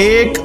1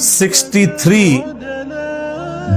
63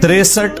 63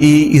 E =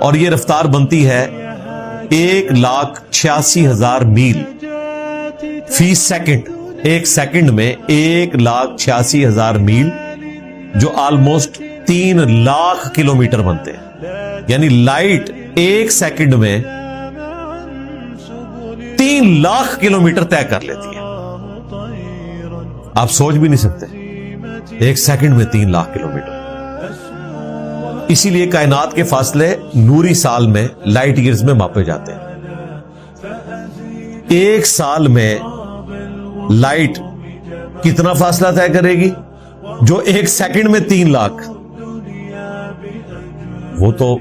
اور یہ رفتار بنتی ہے 1,86,000 میل فی سیکنڈ. ایک سیکنڈ میں 1,86,000 میل، جو آلموسٹ 3 لاکھ کلومیٹر بنتے ہیں. یعنی لائٹ ایک سیکنڈ میں 3 لاکھ کلومیٹر طے کر لیتی ہے. آپ سوچ بھی نہیں سکتے، ایک سیکنڈ میں 3 لاکھ کلومیٹر. اسی لیے کائنات کے فاصلے نوری سال میں لائٹ ایئرز میں ماپے جاتے ہیں. ایک سال میں لائٹ کتنا فاصلہ طے کرے گی؟ جو ایک سیکنڈ میں 3 لاکھ، وہ تو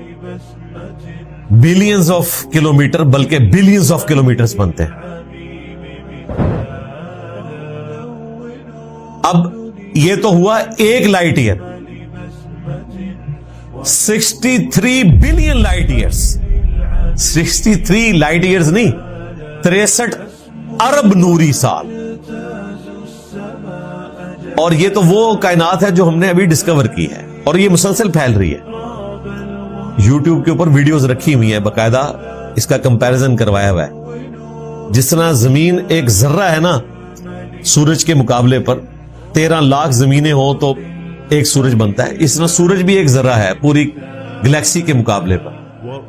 بلینز آف کلومیٹر، بلکہ بلینز آف کلومیٹرز بنتے ہیں. اب یہ تو ہوا ایک light year. 63 billion light years. 63 light years نہیں، 63 ارب نوری سال. اور یہ تو وہ کائنات ہے جو ہم نے ابھی ڈسکور کی ہے، اور یہ مسلسل پھیل رہی ہے. یوٹیوب کے اوپر ویڈیوز رکھی ہوئی ہیں، باقاعدہ اس کا کمپیرزن کروایا ہوا ہے. جس طرح زمین ایک ذرہ ہے نا سورج کے مقابلے پر، 13 لاکھ زمینیں ہوں تو ایک سورج بنتا ہے، اس طرح سورج بھی ایک ذرہ ہے پوری گلیکسی کے مقابلے پر.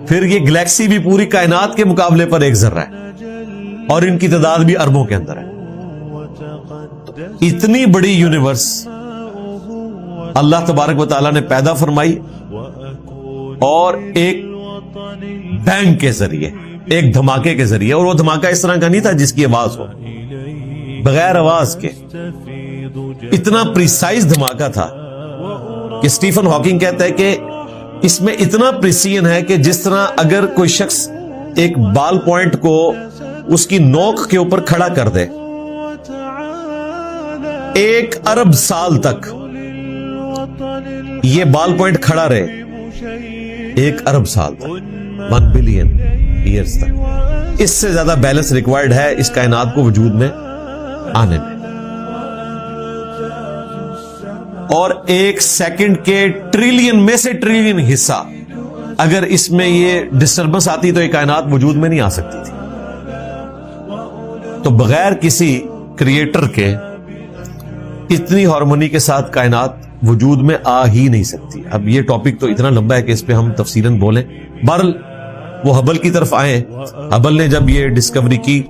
پھر یہ گلیکسی بھی پوری کائنات کے مقابلے پر ایک ذرہ ہے، اور ان کی تعداد بھی اربوں کے اندر ہے. اتنی بڑی یونیورس اللہ تبارک و تعالیٰ نے پیدا فرمائی، اور ایک بینگ کے ذریعے، ایک دھماکے کے ذریعے. اور وہ دھماکہ اس طرح کا نہیں تھا جس کی آواز ہو، بغیر آواز کے اتنا پریسائز دھماکہ تھا کہ اسٹیفن ہاکنگ کہتا ہے کہ اس میں اتنا پریسیجن ہے کہ جس طرح اگر کوئی شخص ایک بال پوائنٹ کو اس کی نوک کے اوپر کھڑا کر دے، 1 ارب سال تک یہ بال پوائنٹ کھڑا رہے، 1 ارب سال تک، 1 بلین ایئرز تک. اس سے زیادہ بیلنس ریکوائرڈ ہے اس کائنات کو وجود میں آنے میں. اور 1 سیکنڈ کے ٹریلین میں سے ٹریلین حصہ اگر اس میں یہ ڈسٹربنس آتی تو یہ کائنات وجود میں نہیں آ سکتی تھی. تو بغیر کسی کریٹر کے اتنی ہارمونی کے ساتھ کائنات وجود میں آ ہی نہیں سکتی. اب یہ ٹاپک تو اتنا لمبا ہے کہ اس پہ ہم تفصیلاً بولیں. بہرحال وہ ہبل کی طرف آئے. ہبل نے جب یہ ڈسکوری کی،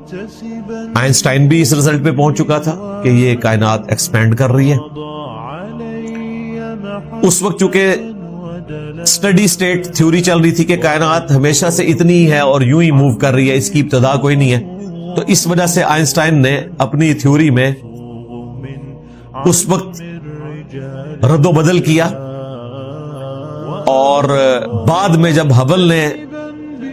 آئنسٹائن بھی اس رزلٹ پہ پہنچ چکا تھا کہ یہ کائنات ایکسپینڈ کر رہی ہے. اس وقت چونکہ اسٹڈی سٹیٹ تھیوری چل رہی تھی کہ کائنات ہمیشہ سے اتنی ہی ہے اور یوں ہی موو کر رہی ہے، اس کی ابتدا کوئی نہیں ہے. تو اس وجہ سے آئنسٹائن نے اپنی تھیوری میں اس وقت رد و بدل کیا، اور بعد میں جب ہبل نے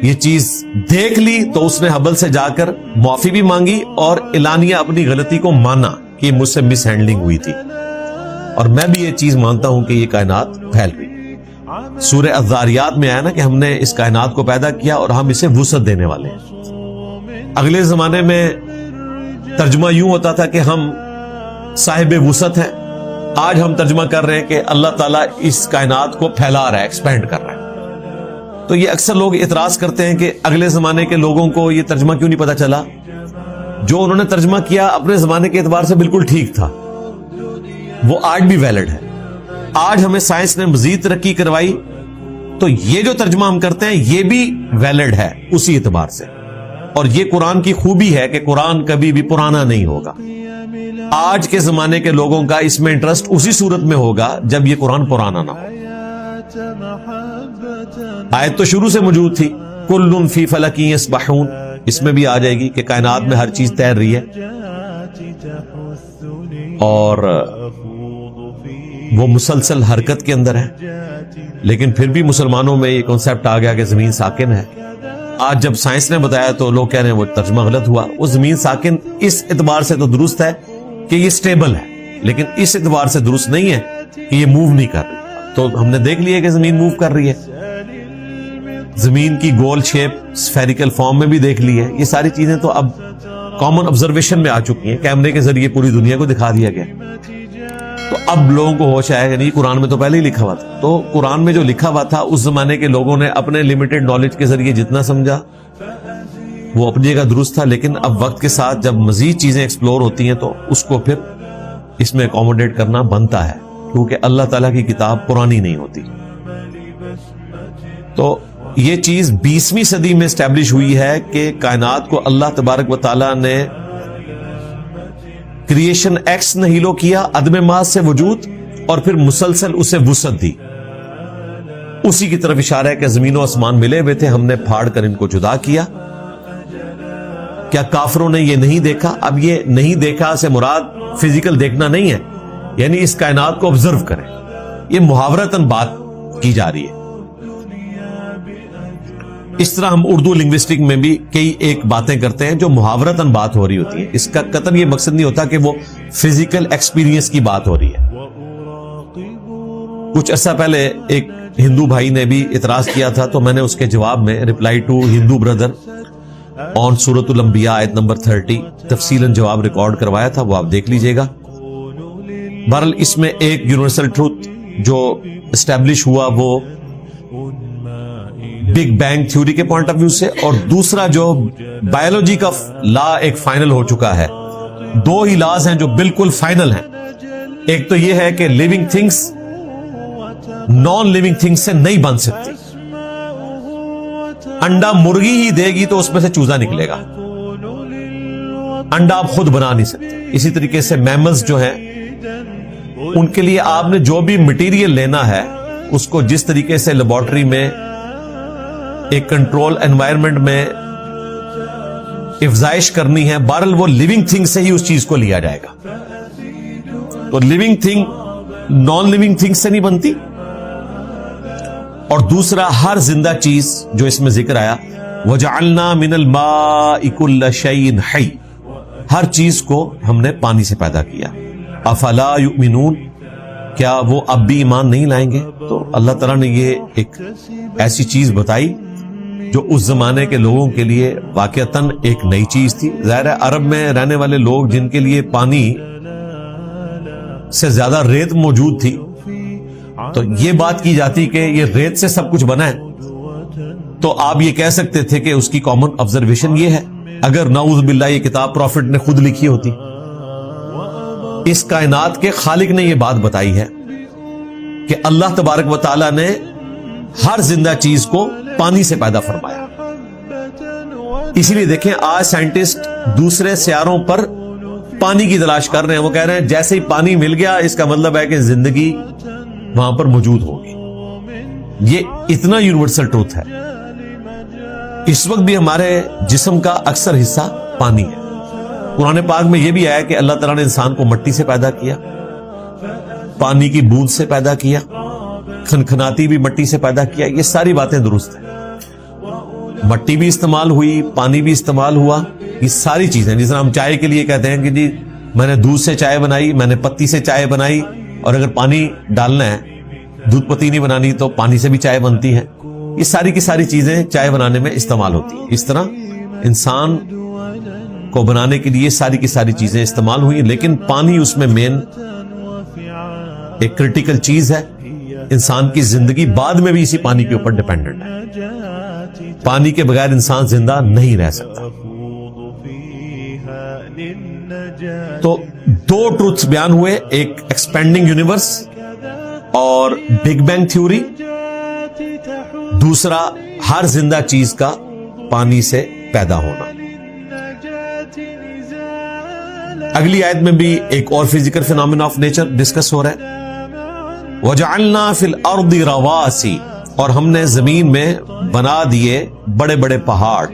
یہ چیز دیکھ لی تو اس نے ہبل سے جا کر معافی بھی مانگی اور اعلانیہ اپنی غلطی کو مانا کہ مجھ سے مس ہینڈلنگ ہوئی تھی. اور میں بھی یہ چیز مانتا ہوں کہ یہ کائنات پھیل رہی. سورہ الذاریات میں آیا نا کہ ہم نے اس کائنات کو پیدا کیا اور ہم اسے وسعت دینے والے ہیں. اگلے زمانے میں ترجمہ یوں ہوتا تھا کہ ہم صاحب وسعت ہیں. آج ہم ترجمہ کر رہے ہیں کہ اللہ تعالیٰ اس کائنات کو پھیلا رہا ہے، ایکسپینڈ کر رہا ہے. تو یہ اکثر لوگ اعتراض کرتے ہیں کہ اگلے زمانے کے لوگوں کو یہ ترجمہ کیوں نہیں پتا چلا. جو انہوں نے ترجمہ کیا اپنے زمانے کے اعتبار سے بالکل ٹھیک تھا، وہ آج بھی ویلڈ ہے. آج ہمیں سائنس نے مزید ترقی کروائی تو یہ جو ترجمہ ہم کرتے ہیں یہ بھی ویلڈ ہے اسی اعتبار سے. اور یہ قرآن کی خوبی ہے کہ قرآن کبھی بھی پرانا نہیں ہوگا. آج کے زمانے کے لوگوں کا اس میں انٹرسٹ اسی صورت میں ہوگا جب یہ قرآن پرانا نہ ہو. آیت تو شروع سے موجود تھی، کل فی فلک یسبحون، اس میں بھی آ جائے گی کہ کائنات میں ہر چیز تیر رہی ہے. اور وہ مسلسل حرکت کے اندر ہے. لیکن پھر بھی مسلمانوں میں یہ کنسیپٹ آ گیا کہ زمین ساکن ہے. آج جب سائنس نے بتایا تو لوگ کہہ رہے ہیں وہ ترجمہ غلط ہوا. وہ زمین ساکن اس اعتبار سے تو درست ہے کہ یہ سٹیبل ہے، لیکن اس اعتبار سے درست نہیں ہے کہ یہ موو نہیں کر رہی. تو ہم نے دیکھ لیا کہ زمین موو کر رہی ہے. زمین کی گول شیپ سفیریکل فارم میں بھی دیکھ لی ہے. یہ ساری چیزیں تو اب کامن آبزرویشن میں آ چکی ہیں، کیمرے کے ذریعے پوری دنیا کو دکھا دیا گیا. تو اب لوگوں کو ہوش آئے گا نہیں قرآن میں تو پہلے ہی لکھا ہوا تھا. تو قرآن میں جو لکھا ہوا تھا اس زمانے کے لوگوں نے اپنے لمیٹڈ نالج کے ذریعے جتنا سمجھا وہ اپنی جگہ درست تھا, لیکن اب وقت کے ساتھ جب مزید چیزیں ایکسپلور ہوتی ہیں تو اس کو پھر اس میں اکوموڈیٹ کرنا بنتا ہے, کیونکہ اللہ تعالیٰ کی کتاب پرانی نہیں ہوتی. تو یہ چیز 20ویں صدی میں اسٹیبلش ہوئی ہے کہ کائنات کو اللہ تبارک و تعالیٰ نے کریشن ایکس نہیلو کیا, عدم ماس سے وجود, اور پھر مسلسل اسے وسعت دی. اسی کی طرف اشارہ ہے کہ زمین و آسمان ملے ہوئے تھے, ہم نے پھاڑ کر ان کو جدا کیا. کیا کافروں نے یہ نہیں دیکھا؟ اب یہ نہیں دیکھا سے مراد فزیکل دیکھنا نہیں ہے, یعنی اس کائنات کو آبزرو کریں. یہ محاورتاً بات کی جا رہی ہے. اس طرح ہم اردو لنگوسٹک میں بھی کئی ایک باتیں کرتے ہیں جو محاورتاً بات ہو رہی ہوتی ہے. اس کا قطعاً یہ مقصد نہیں ہوتا کہ وہ فزیکل ایکسپیرینس کی بات ہو رہی ہے. کچھ عرصہ پہلے ایک ہندو بھائی نے بھی اعتراض کیا تھا, تو میں نے اس کے جواب میں ریپلائی ٹو ہندو بردر آن سورۃ الانبیاء آیت نمبر 30 تفصیلاً جواب ریکارڈ کروایا تھا, وہ آپ دیکھ لیجئے گا. بہرحال اس میں ایک یونیورسل ٹروتھ جو اسٹیبلش ہوا وہ بگ بینگ تھیوری کے پوائنٹ آف ویو سے, اور دوسرا جو بایولوجی کا لا ایک فائنل ہو چکا ہے. دو ہی لاز ہیں جو بالکل فائنل ہیں. ایک تو یہ ہے کہ living things non living things سے نہیں بن سکتی. انڈا مرغی ہی دے گی تو اس میں سے چوزا نکلے گا, انڈا آپ خود بنا نہیں سکتے. اسی طریقے سے میملز جو ہیں ان کے لیے آپ نے جو بھی مٹیریل لینا ہے اس کو جس طریقے سے لیبارٹری میں ایک کنٹرول انوائرمنٹ میں افزائش کرنی ہے, بہرحال وہ لیونگ تھنگ سے ہی اس چیز کو لیا جائے گا. تو living thing non living thing سے نہیں بنتی. اور دوسرا ہر زندہ چیز جو اس میں ذکر آیا وَجَعَلْنَا مِنَ الْمَاءِ كُلَّ شَيْءٍ حَيٍّ, ہر چیز کو ہم نے پانی سے پیدا کیا. افلا یؤمنون, کیا وہ اب بھی ایمان نہیں لائیں گے؟ تو اللہ تعالیٰ نے یہ ایک ایسی چیز بتائی جو اس زمانے کے لوگوں کے لیے واقعتاً ایک نئی چیز تھی. ظاہر ہے عرب میں رہنے والے لوگ جن کے لیے پانی سے زیادہ ریت موجود تھی, تو یہ بات کی جاتی کہ یہ ریت سے سب کچھ بنا ہے, تو آپ یہ کہہ سکتے تھے کہ اس کی کامن آبزرویشن یہ ہے. اگر نعوذ باللہ یہ کتاب پروفٹ نے خود لکھی ہوتی. اس کائنات کے خالق نے یہ بات بتائی ہے کہ اللہ تبارک و تعالی نے ہر زندہ چیز کو پانی سے پیدا فرمایا. اسی لیے دیکھیں آج سائنٹسٹ دوسرے سیاروں پر پانی کی تلاش کر رہے ہیں. وہ کہہ رہے ہیں جیسے ہی پانی مل گیا اس کا مطلب ہے کہ زندگی وہاں پر موجود ہوگی. یہ اتنا یونیورسل ٹروتھ ہے. اس وقت بھی ہمارے جسم کا اکثر حصہ پانی ہے. قرآن پاک میں یہ بھی آیا کہ اللہ تعالیٰ نے انسان کو مٹی سے پیدا کیا, پانی کی بوند سے پیدا کیا, کھنکھناتی بھی مٹی سے پیدا کیا. یہ ساری باتیں درست ہیں. مٹی بھی استعمال ہوئی, پانی بھی استعمال ہوا. یہ ساری چیزیں جس طرح ہم چائے کے لیے کہتے ہیں کہ جی میں نے دودھ سے چائے بنائی, میں نے پتی سے چائے بنائی, اور اگر پانی ڈالنا ہے دودھ پتی نہیں بنانی تو پانی سے بھی چائے بنتی ہے. یہ ساری کی ساری چیزیں چائے بنانے میں استعمال ہوتی ہیں. اس طرح انسان کو بنانے کے لیے ساری کی ساری چیزیں استعمال ہوئی, لیکن پانی اس میں مین ایک کریٹیکل چیز ہے. انسان کی زندگی بعد میں بھی اسی پانی کے اوپر ڈیپینڈنٹ ہے. پانی کے بغیر انسان زندہ نہیں رہ سکتا. تو دو ٹروتھس بیان ہوئے, ایک ایکسپینڈنگ یونیورس اور بگ بینگ تھیوری, دوسرا ہر زندہ چیز کا پانی سے پیدا ہونا. اگلی آیت میں بھی ایک اور physical phenomena of nature discuss ہو رہا ہے. وَجَعَلْنَا فِي الْأَرْضِ رَوَاسِي, اور ہم نے زمین میں بنا دیے بڑے بڑے پہاڑ,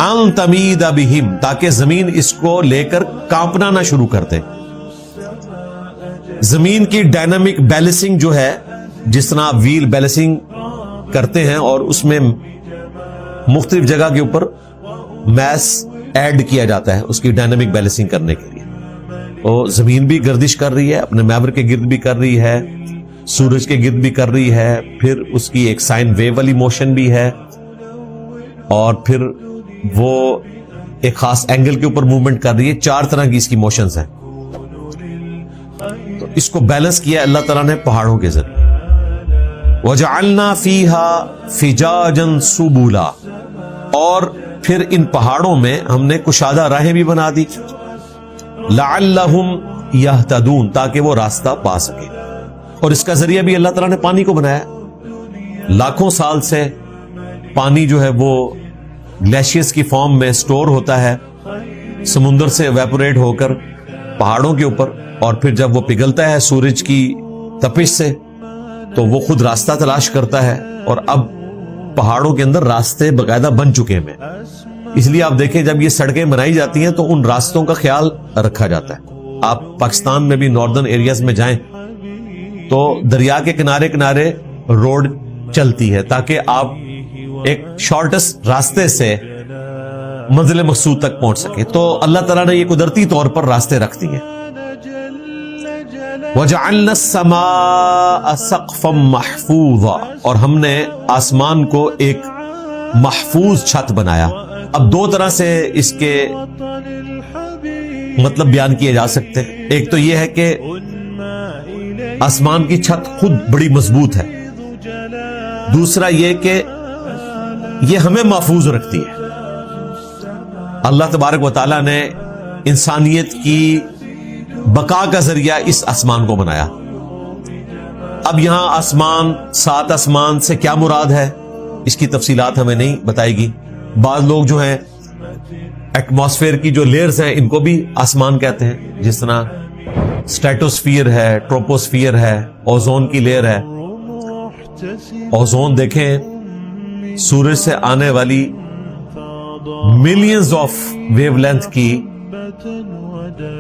ان تمید بہم, تاکہ زمین اس کو لے کر کانپنا نہ شروع کر دے. زمین کی ڈائنامک بیلنسنگ جو ہے, جس طرح ویل بیلنسنگ کرتے ہیں اور اس میں مختلف جگہ کے اوپر میس ایڈ کیا جاتا ہے اس کی ڈائنامک بیلنسنگ کرنے کے لیے. اور زمین بھی گردش کر رہی ہے, اپنے محور کے گرد بھی کر رہی ہے, سورج کے گرد بھی کر رہی ہے, پھر اس کی ایک سائن ویو والی موشن بھی ہے, اور پھر وہ ایک خاص اینگل کے اوپر موومنٹ کر رہی ہے. 4 طرح کی اس کی موشنز ہیں. تو اس کو بیلنس کیا اللہ تعالیٰ نے پہاڑوں کے ذریعے. وَجَعَلْنَا فِيهَا فِجَاجًا سُبُلًا, اور پھر ان پہاڑوں میں ہم نے کشادہ راہیں بھی بنا دی, لَعَلَّهُمْ يَهْتَدُونَ, تاکہ وہ راستہ پا سکے. اور اس کا ذریعہ بھی اللہ تعالیٰ نے پانی کو بنایا. لاکھوں سال سے پانی جو ہے وہ گلیشیئرز کی فارم میں سٹور ہوتا ہے سمندر سے ایویپوریٹ ہو کر پہاڑوں کے اوپر, اور پھر جب وہ پگھلتا ہے سورج کی تپش سے تو وہ خود راستہ تلاش کرتا ہے, اور اب پہاڑوں کے اندر راستے باقاعدہ بن چکے ہیں. اس لیے آپ دیکھیں جب یہ سڑکیں بنائی جاتی ہیں تو ان راستوں کا خیال رکھا جاتا ہے. آپ پاکستان میں بھی ناردرن ایریاز میں جائیں تو دریا کے کنارے کنارے روڈ چلتی ہے تاکہ آپ ایک شارٹسٹ راستے سے منزل مقصود تک پہنچ سکے. تو اللہ تعالیٰ نے یہ قدرتی طور پر راستے رکھ دیے. وَجَعَلْنَا السَّمَاءَ سَقْفًا مَحْفُوظًا, اور ہم نے آسمان کو ایک محفوظ چھت بنایا. اب دو طرح سے اس کے مطلب بیان کیے جا سکتے ہیں. ایک تو یہ ہے کہ آسمان کی چھت خود بڑی مضبوط ہے, دوسرا یہ کہ یہ ہمیں محفوظ رکھتی ہے. اللہ تبارک و تعالیٰ نے انسانیت کی بقا کا ذریعہ اس آسمان کو بنایا. اب یہاں آسمان, 7 آسمان سے کیا مراد ہے اس کی تفصیلات ہمیں نہیں بتائے گی. بعض لوگ جو ہیں ایٹماسفیئر کی جو لیئرز ہیں ان کو بھی آسمان کہتے ہیں, جس طرح اسٹریٹوسفیئر ہے, ٹروپوسفیئر ہے, اوزون کی لیئر ہے. اوزون دیکھیں سورج سے آنے والی ملینز آف ویو لینتھ کی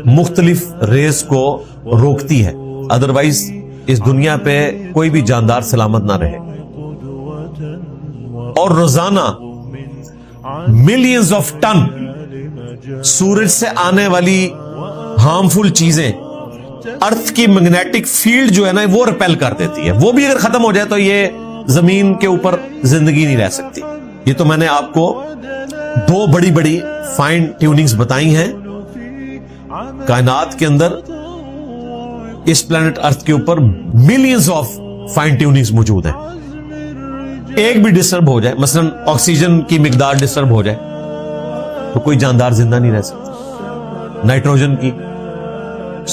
مختلف ریز کو روکتی ہے, ادروائز اس دنیا پہ کوئی بھی جاندار سلامت نہ رہے. اور روزانہ ملینز آف ٹن سورج سے آنے والی ہارمفل چیزیں ارتھ کی میگنیٹک فیلڈ جو ہے نا وہ ریپیل کر دیتی ہے. وہ بھی اگر ختم ہو جائے تو یہ زمین کے اوپر زندگی نہیں رہ سکتی. یہ تو میں نے آپ کو 2 بڑی بڑی فائن ٹیوننگز بتائی ہیں کائنات کے اندر. اس پلانٹ ارتھ کے اوپر ملینز آف فائن ٹیوننگز موجود ہیں. ایک بھی ڈسٹرب ہو جائے, مثلا آکسیجن کی مقدار ڈسٹرب ہو جائے تو کوئی جاندار زندہ نہیں رہ سکتا. نائٹروجن کی,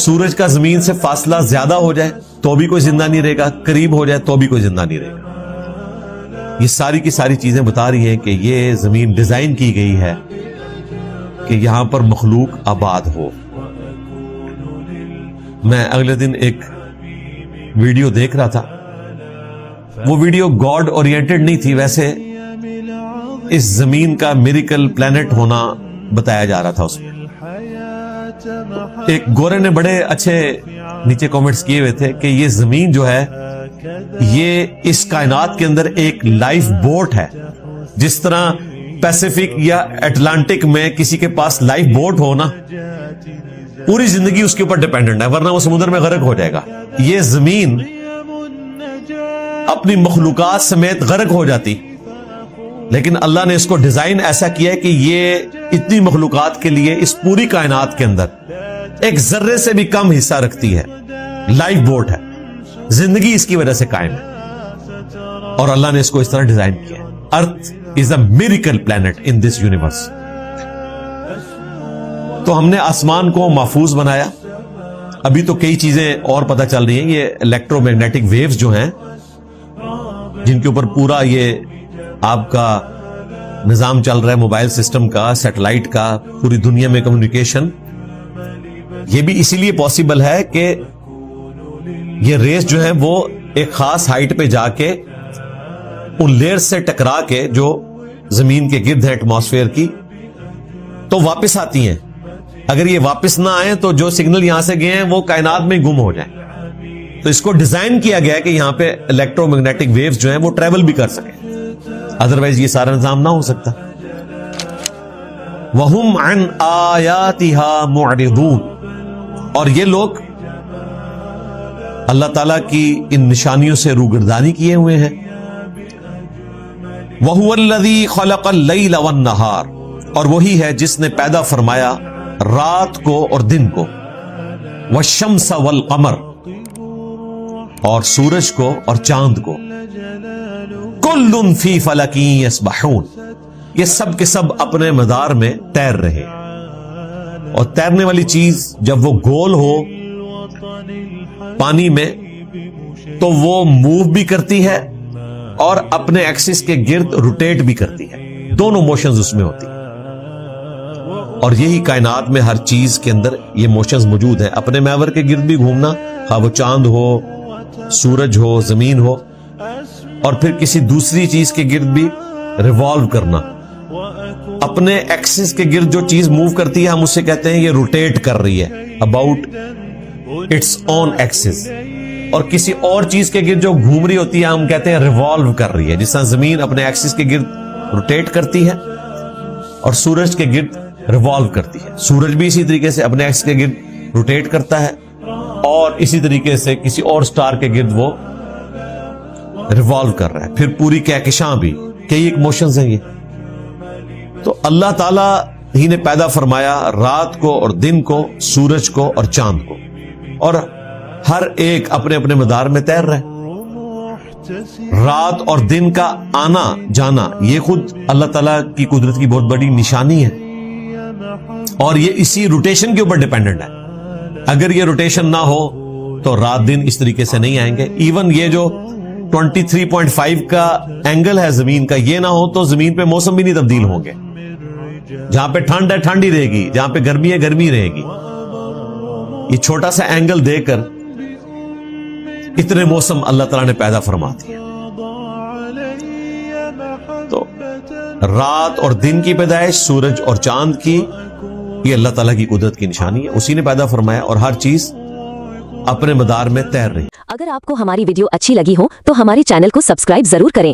سورج کا زمین سے فاصلہ زیادہ ہو جائے تو بھی کوئی زندہ نہیں رہے گا, قریب ہو جائے تو بھی کوئی زندہ نہیں رہے گا. یہ ساری کی ساری چیزیں بتا رہی ہیں کہ یہ زمین ڈیزائن کی گئی ہے کہ یہاں پر مخلوق آباد ہو. میں اگلے دن ایک ویڈیو دیکھ رہا تھا, وہ ویڈیو گاڈ اورینٹڈ نہیں تھی, ویسے اس زمین کا میریکل پلانٹ ہونا بتایا جا رہا تھا. اس میں ایک گورے نے بڑے اچھے نیچے کامنٹس کیے ہوئے تھے کہ یہ زمین جو ہے یہ اس کائنات کے اندر ایک لائف بوٹ ہے. جس طرح پیسیفک یا اٹلانٹک میں کسی کے پاس لائف بوٹ ہونا پوری زندگی اس کے اوپر ڈیپینڈنٹ ہے, ورنہ وہ سمندر میں غرق ہو جائے گا. یہ زمین اپنی مخلوقات سمیت غرق ہو جاتی, لیکن اللہ نے اس کو ڈیزائن ایسا کیا ہے کہ یہ اتنی مخلوقات کے لیے اس پوری کائنات کے اندر ایک ذرے سے بھی کم حصہ رکھتی ہے. لائف بوٹ ہے, زندگی اس کی وجہ سے قائم ہے, اور اللہ نے اس کو اس طرح ڈیزائن کیا ہے. Earth is a miracle planet in this universe. تو ہم نے آسمان کو محفوظ بنایا. ابھی تو کئی چیزیں اور پتہ چل رہی ہیں. یہ الیکٹرو میگنیٹک ویوز جو ہیں جن کے اوپر پورا یہ آپ کا نظام چل رہا ہے, موبائل سسٹم کا, سیٹلائٹ کا, پوری دنیا میں کمیونیکیشن, یہ بھی اسی لیے پاسبل ہے کہ یہ ریس جو ہے وہ ایک خاص ہائٹ پہ جا کے ان لیئر سے ٹکرا کے جو زمین کے گرد ہے ایٹماسفیئر کی تو واپس آتی ہیں. اگر یہ واپس نہ آئیں تو جو سگنل یہاں سے گئے ہیں وہ کائنات میں گم ہو جائیں. تو اس کو ڈیزائن کیا گیا ہے کہ یہاں پہ الیکٹرو میگنیٹک ویوز جو ہیں وہ ٹریول بھی کر سکیں, ادروائز یہ سارا نظام نہ ہو سکتا. وَهُمْ عَنْ آيَاتِهَا مُعْرِضُونَ, اور یہ لوگ اللہ تعالیٰ کی ان نشانیوں سے روگردانی کیے ہوئے ہیں. وَهُوَ الَّذِي خَلَقَ اللَّيْلَ وَالنَّهَارَ, اور وہی ہے جس نے پیدا فرمایا رات کو اور دن کو. وَالشَّمْسَ وَالْقَمَرَ, اور سورج کو اور چاند کو. کل فی فلک یسبحون، یہ سب کے سب اپنے مدار میں تیر رہے. اور تیرنے والی چیز جب وہ گول ہو پانی میں تو وہ موو بھی کرتی ہے اور اپنے ایکسس کے گرد روٹیٹ بھی کرتی ہے. دونوں موشنز اس میں ہوتی ہیں. اور یہی کائنات میں ہر چیز کے اندر یہ موشنز موجود ہیں. اپنے محور کے گرد بھی گھومنا، خواہ وہ چاند ہو، سورج ہو، زمین ہو، اور پھر کسی دوسری چیز کے گرد بھی ریوالو کرنا. اپنے ایکسس کے گرد جو چیز موو کرتی ہے ہم اسے کہتے ہیں یہ روٹیٹ کر رہی ہے اباؤٹ اٹس اون ایکسس. اور کسی اور چیز کے گرد جو گھوم رہی ہوتی ہے ہم کہتے ہیں ریوالو کر رہی ہے. جس طرح زمین اپنے ایکسس کے گرد روٹیٹ کرتی ہے اور سورج کے گرد ریوالو کرتی ہے. سورج بھی اسی طریقے سے اپنے ایکسس کے گرد روٹیٹ کرتا ہے اور اسی طریقے سے کسی اور سٹار کے گرد وہ ریوالو کر رہا ہے. پھر پوری کہکشاں بھی کئی ایک موشنز ہیں. یہ تو اللہ تعالی ہی نے پیدا فرمایا رات کو اور دن کو، سورج کو اور چاند کو، اور ہر ایک اپنے اپنے مدار میں تیر رہے. رات اور دن کا آنا جانا یہ خود اللہ تعالیٰ کی قدرت کی بہت بڑی نشانی ہے، اور یہ اسی روٹیشن کے اوپر ڈیپینڈنٹ ہے. اگر یہ روٹیشن نہ ہو تو رات دن اس طریقے سے نہیں آئیں گے. ایون یہ جو 23.5 کا اینگل ہے زمین کا، یہ نہ ہو تو زمین پہ موسم بھی نہیں تبدیل ہوں گے. جہاں پہ ٹھنڈ ہے ٹھنڈ ہی رہے گی، جہاں پہ گرمی ہے گرمی رہے گی. یہ چھوٹا سا اینگل دے کر اتنے موسم اللہ تعالیٰ نے پیدا فرما دیا. تو رات اور دن کی پیدائش، سورج اور چاند کی، یہ اللہ تعالیٰ کی قدرت کی نشانی ہے. اسی نے پیدا فرمایا اور ہر چیز اپنے مدار میں تیر رہی. اگر آپ کو ہماری ویڈیو اچھی لگی ہو تو ہمارے چینل کو سبسکرائب ضرور کریں